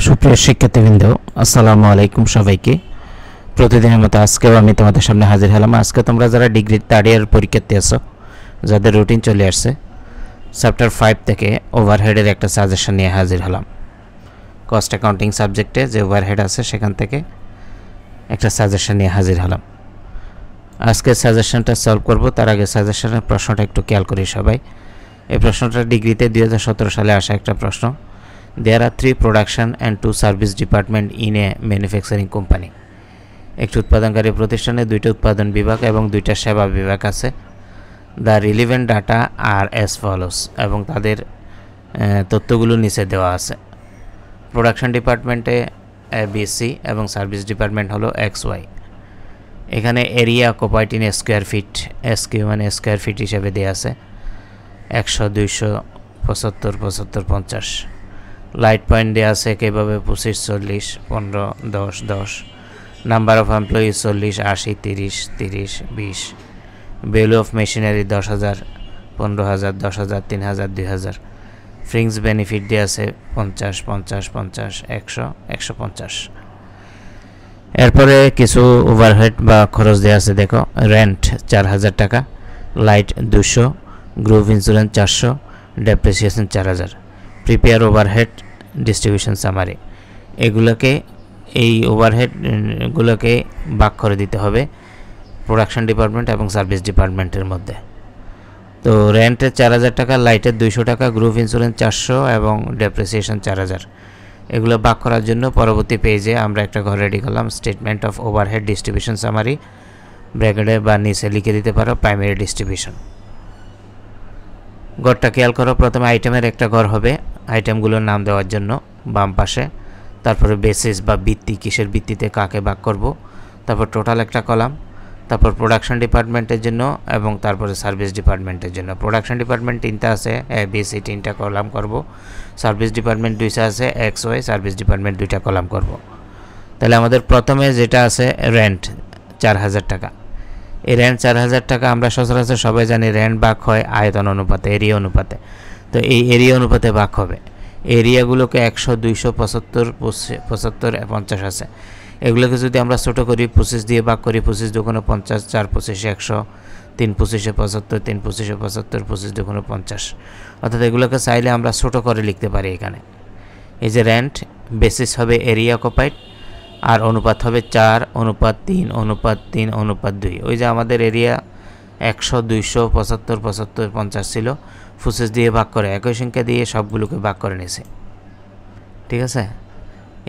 সুপ্রিয় শিক্ষার্থীবৃন্দ, আসসালামু আলাইকুম সবাইকে। প্রতিদিনের মতো আজকেও আমি তোমাদের সামনে হাজির হলাম। আজকে তোমরা যারা ডিগ্রি থার্ড ইয়ার পরীক্ষার্থী আছো, যাদের রুটিন চলে আসছে, চ্যাপ্টার 5 থেকে ওভারহেডের একটা সাজেশন নিয়ে হাজির হলাম। কস্ট অ্যাকাউন্টিং সাবজেক্টে যে ওভারহেড আছে সেখান থেকে একটা সাজেশন নিয়ে হাজির হলাম। আজকে সাজেশনটা সলভ করব। তার আগে সাজেশনের প্রশ্নটা একটু খেয়াল করি সবাই। এই প্রশ্নটা ডিগ্রিতে 2017 সালে আসা একটা প্রশ্ন। There are 3 production and 2 service department in a manufacturing company. একটি উৎপাদনকারী প্রতিষ্ঠানে 2টা উৎপাদন বিভাগ এবং 2টা সেবা বিভাগ আছে। The relevant data are as follows, এবং তাদের তথ্যগুলো নিচে দেওয়া আছে। প্রোডাকশন ডিপার্টমেন্টে ABC এবং সার্ভিস ডিপার্টমেন্ট হলো XY। এখানে area occupied in square feet, SQ মানে স্কোয়ার ফিট হিসেবে দেওয়া আছে 100, 200, 75, 75, 50। লাইট পয়েন্ট দেওয়া আছে কীভাবে 25, 40, 15, 10, 10। Number of employee 40, 80, 30, 30, 20। Value of machinery 10,000, 15,000, 10,000, 3,000, 2,000। Fringes benefit দেওয়া আছে 50, 50, 50, 100, 150। এরপরে কিছু ওভারহেড বা খরচ দেওয়া আছে। দেখো, রেন্ট 4,000 টাকা, light 200, group insurance 400, depreciation 4,000। Prepare overhead distribution summary. এগুলোকে এই ওভারহেডগুলোকে ভাগ করে দিতে হবে প্রোডাকশন ডিপার্টমেন্ট এবং সার্ভিস ডিপার্টমেন্টের মধ্যে। তো রেন্টের 4,000 টাকা, লাইটের 200 টাকা, গ্রুপ ইন্স্যুরেন্স 400 এবং ডেপ্রিসিয়েশন 4,000। এগুলো ভাগ করার জন্য পরবর্তী পেজে আমরা একটা ঘর রেডি করলাম। Statement of overhead distribution summary, ব্র্যাকেটে বা নিচে লিখে দিতে পারো প্রাইমারি ডিস্ট্রিবিউশন। ঘরটা খেয়াল করো। প্রথমে আইটেমের একটা ঘর হবে, আইটেমগুলোর নাম দেওয়ার জন্য বাম পাশে। তারপরে বেসিস বা ভিত্তি, কিসের ভিত্তিতে কাকে ভাগ করব। তারপর টোটাল একটা কলাম। তারপর প্রোডাকশন ডিপার্টমেন্টের জন্য এবং তারপরে সার্ভিস ডিপার্টমেন্টের জন্য। প্রোডাকশন ডিপার্টমেন্ট 3টা আছে, ABC 3টা কলাম করব। সার্ভিস ডিপার্টমেন্ট 2টা আছে, XY। সার্ভিস ডিপার্টমেন্ট 2টা কলাম করব। তাহলে আমাদের প্রথমে যেটা আছে রেন্ট 4,000 টাকা। এই রেন্ট 4,000 টাকা আমরা সচরাচর সবাই জানি রেন্ট ভাগ হয় আয়তন অনুপাতে, এরিয়া অনুপাতে। তো এই এরিয়া অনুপাতে ভাগ হবে। এরিয়াগুলোকে 100, 200, 75, 75, 50 আছে। এগুলোকে যদি আমরা ছোটো করি 25 দিয়ে ভাগ করি, 25 দুগুণে 50, 4 25 100, 3 25 75, 3 25 75, 25 দুগুণে 50। অর্থাৎ এগুলোকে চাইলে আমরা ছোটো করে লিখতে পারি এখানে। এই যে রেন্ট বেসিস হবে এরিয়া অকুপাইড, আর অনুপাত হবে 4, অনুপাত 3, অনুপাত 3, অনুপাত 2। ওই যে আমাদের এরিয়া 100, 200, 75, 75, 50 ছিল, 25 দিয়ে ভাগ করে একই সংখ্যা দিয়ে সবগুলোকে ভাগ করে নিয়েছে। ঠিক আছে।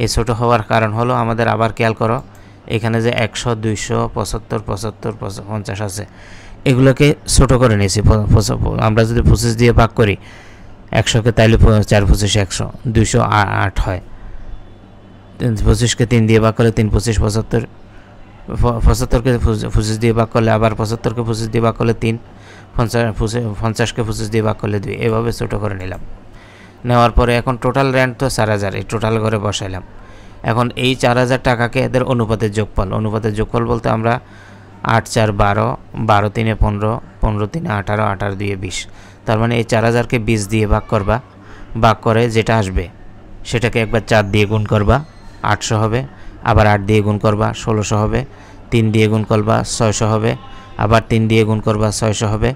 এই ছোটো হওয়ার কারণ হলো আমাদের, আবার খেয়াল করো, এখানে যে 100, 200, 75, 75, 50 আছে, এগুলোকে ছোটো করে নিয়েছি। আমরা যদি 25 দিয়ে ভাগ করি 100কে, তাইলে 4 25 100, 208 হয়। 25কে 3 দিয়ে ভাগ করলে 3 25 75, 75কে 25 দিয়ে ভাগ করলে আবার 75কে 25 দিয়ে ভাগ করলে 3, 50কে 25 দিয়ে ভাগ করলে 2। এভাবে ছোটো করে নিলাম। নেওয়ার পরে এখন টোটাল রেন্ট তো 4,000, এই টোটাল করে বসাইলাম। এখন এই 4,000 টাকাকে এদের অনুপাতের যোগফল। অনুপাতের যোগফল বলতে আমরা 8 4 12, 12 3 15, 15 3 18, 18 2 20। তার মানে এই 4,000কে 20 দিয়ে ভাগ করবা। ভাগ করে যেটা আসবে সেটাকে একবার 4 দিয়ে গুণ করবা, 800 হবে। আবার 8 দিয়ে গুণ করবা, 1600 হবে। 3 দিয়ে গুণ করবা, 600 হবে। আবার 3 দিয়ে গুণ করবা, 600 হবে।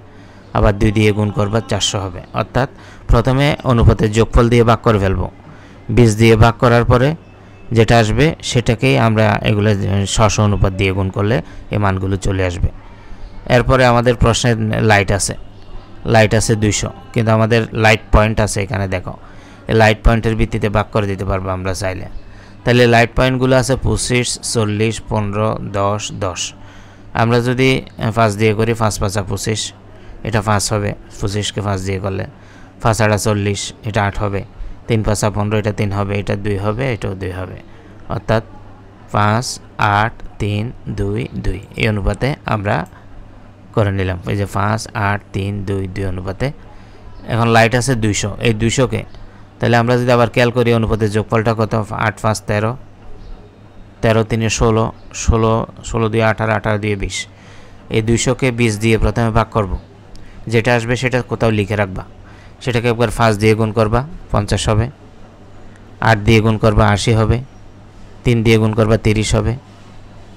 আবার 2 দিয়ে গুণ করবা, 400 হবে। অর্থাৎ প্রথমে অনুপাতের যোগফল দিয়ে ভাগ করে ফেলবো। 20 দিয়ে ভাগ করার পরে যেটা আসবে সেটাকেই আমরা এগুলো 600 অনুপাত দিয়ে গুণ করলে এই মানগুলো চলে আসবে। এরপরে আমাদের প্রশ্নের লাইট আছে, লাইট আছে 200, কিন্তু আমাদের লাইট পয়েন্ট আছে এখানে। দেখো, এই লাইট পয়েন্টের ভিত্তিতে ভাগ করে দিতে পারবো আমরা চাইলে। তাহলে লাইট পয়েন্টগুলো আছে 25, 40, 15, 10, 10। আমরা যদি 5 দিয়ে করি, 5 5 25, এটা 5 হবে। 25কে 5 দিয়ে করলে 5 8 40, এটা 8 হবে। 3 5 15, এটা 3 হবে। এটা 2 হবে, এটাও 2 হবে। অর্থাৎ 5 8 3 2 2 এই অনুপাতে আমরা করে নিলাম। এই যে 5 8 3 2 2 অনুপাতে। এখন লাইট আছে 200, এই 200কে তাহলে আমরা যদি আবার খেয়াল করি অনুপাতের যোগফলটা কত, 8 5 13, 13 3 16, 16 16 2 18, 18 2 20। এই 200কে 20 দিয়ে প্রথমে ভাগ করব। যেটা আসবে সেটা কোথাও লিখে রাখবা। সেটাকে একবার 5 দিয়ে গুণ করবা, 50 হবে। 8 দিয়ে গুণ করবা 80 হবে, 3 দিয়ে গুণ করবা 30 হবে,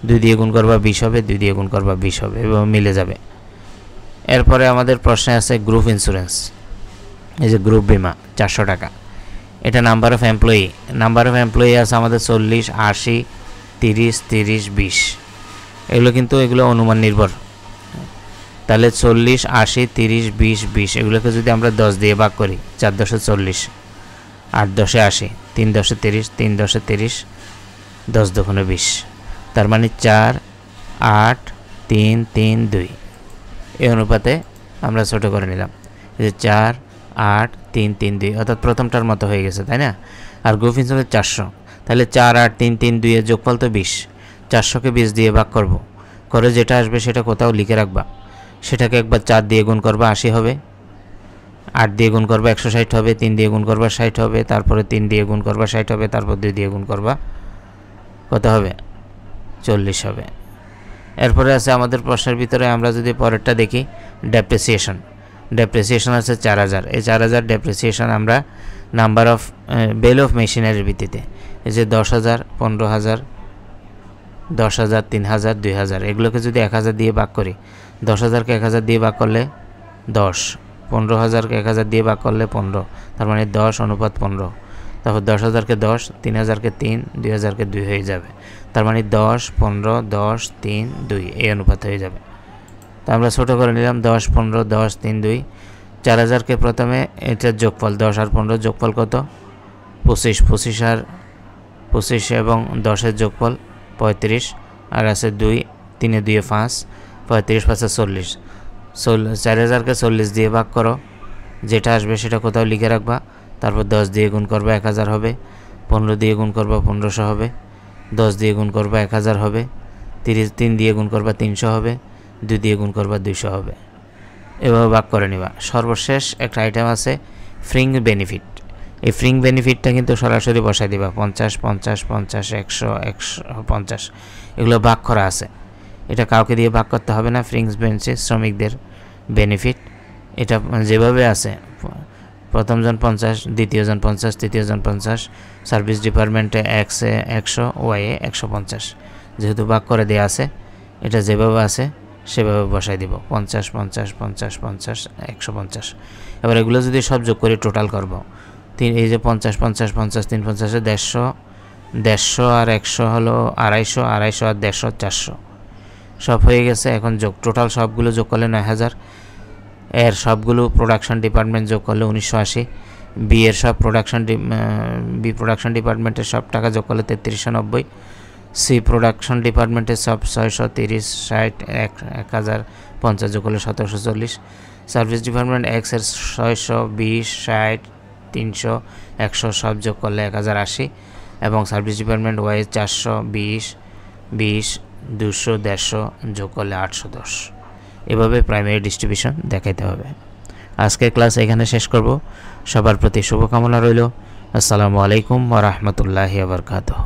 2 দিয়ে গুণ করবা 20 হবে, 2 দিয়ে গুণ করবা 20 হবে, এবং মিলে যাবে। এরপরে আমাদের প্রশ্নে আছে গ্রুপ ইন্স্যুরেন্স, এই যে গ্রুপ বিমা 400 টাকা। এটা নাম্বার অফ এমপ্লয়ি আছে আমাদের 40, 80, 30, 30, 20। এগুলো অনুমান নির্ভর। তাহলে 40, 80, 30, 20, 20 এগুলোকে যদি আমরা 10 দিয়ে ভাগ করি, 4 10 40, 8 10 80, 3 10 30, 3 10 30, 10 2 20। তার মানে 4, 8, 3, 3, 2 এই অনুপাতে আমরা ছোট করে নিলাম। এই যে 4, 8, 3, 3, 2 অর্থাৎ প্রথমটার মতো হয়ে গেছে, তাই না? আর গ্রুপ ইন্স্যুরেন্স 400, তাহলে 4, 8, 3, 3, 2 এর যোগফল তো 20। 400কে 20 দিয়ে ভাগ করে যেটা আসবে সেটা কোথাও লিখে রাখবা। সেটাকে একবার 4 দিয়ে গুণ করবা 80 হবে, 8 দিয়ে গুণ করবা 160 হবে, 3 দিয়ে গুণ করবা 60 হবে, তারপরে 3 দিয়ে গুণ করবা 60 হবে, তারপর 2 দিয়ে গুণ করবা কত হবে? 40 হবে। এরপরে আছে আমাদের প্রশ্নের ভিতরে, আমরা যদি পরেরটা দেখি, ডেপ্রিসিয়েশন আছে 4000। এই 4000 ডেপ্রিসিয়েশন আমরা নাম্বার অফ বেল অফ মেশিনারির ভিত্তিতে, এই যে 10,000, 15,000, 10,000, 3,000, 2,000 এগুলোকে যদি 1000 দিয়ে ভাগ করি, 10,000কে 1000 দিয়ে ভাগ করলে 10, 15,000কে 1000 দিয়ে ভাগ করলে 15, তার মানে 10 অনুপাত 15। তারপর 10,000কে 10, 3,000কে 3, 2,000কে 2 হয়ে যাবে। তার মানে 10, 15, 10, 3, 2 এই অনুপাত হয়ে যাবে। তা আমরা ছোট করে নিলাম 10, 15, 10, 3, 2। 4000কে প্রথমে এটার যোগফল 10 আর 15 যোগফল কত? 25, 25 এবং 10-এর যোগফল 35, আর আছে 2, 3 2 5, 35 5 40। 4000কে 40 দিয়ে ভাগ করো, যেটা আসবে সেটা কোথাও লিখে রাখবা। তারপর 10 দিয়ে গুণ করবা 1000 হবে, 15 দিয়ে গুণ করবা 1500 হবে, 10 দিয়ে গুণ করবা 1000 হবে, 3 দিয়ে গুণ করবা 300 হবে, 2 দিয়ে গুণ করবা 200 হবে। এভাবে ভাগ করে নিবা। সর্বশেষ একটা আইটেম আছে ফ্রিং বেনিফিট। এই ফ্রিং বেনিফিটটা কিন্তু সরাসরি বসাই দিবা, 50, 50, 50, 100, 150 এগুলো ভাগ করা আছে। এটা কাউকে দিয়ে ভাগ করতে হবে না। ফ্রিংস বেনিফিট শ্রমিকদের বেনিফিট, এটা যেভাবে আছে, প্রথমজন 50, দ্বিতীয়জন 50, তৃতীয়জন 50, সার্ভিস ডিপার্টমেন্টে এক্সে 100, ওয়াইয়ে 150। যেহেতু ভাগ করে দেওয়া আছে, এটা যেভাবে আছে সেভাবে বসাই দিব, 50, 50, 50, 50, 150। এবার এগুলো যদি সব যোগ করে টোটাল করব, এই যে 50, 50, 50, 3 50, 150, 150 আর 100 হলো 250, 250 আর 150, 400 সব হয়ে গেছে। এখন টোটাল সবগুলো যোগ করলে 9000। এর সবগুলো প্রোডাকশন ডিপার্টমেন্ট যোগ করলে 1980। বি এর সব প্রোডাকশন ডিপার্টমেন্টের সব টাকা যোগ করলে 3390। সি প্রোডাকশন ডিপার্টমেন্টের সব 630, 60, 1050 যোগ করলে 1740। সার্ভিস ডিপার্টমেন্ট এক্স এর 620, 60, 300, 100 সব যোগ করলে 1080। এবং সার্ভিস ডিপার্টমেন্ট ওয়াই 420, 20, 200, 150 যোগ করলে 810। এভাবে প্রাইমারি ডিস্ট্রিবিউশন দেখাইতে হবে। আজকের ক্লাস এখানে শেষ করব। সবার প্রতি শুভকামনা রইল। আসসালামু আলাইকুম ওয়া রাহমাতুল্লাহি ওয়া বারাকাতুহু।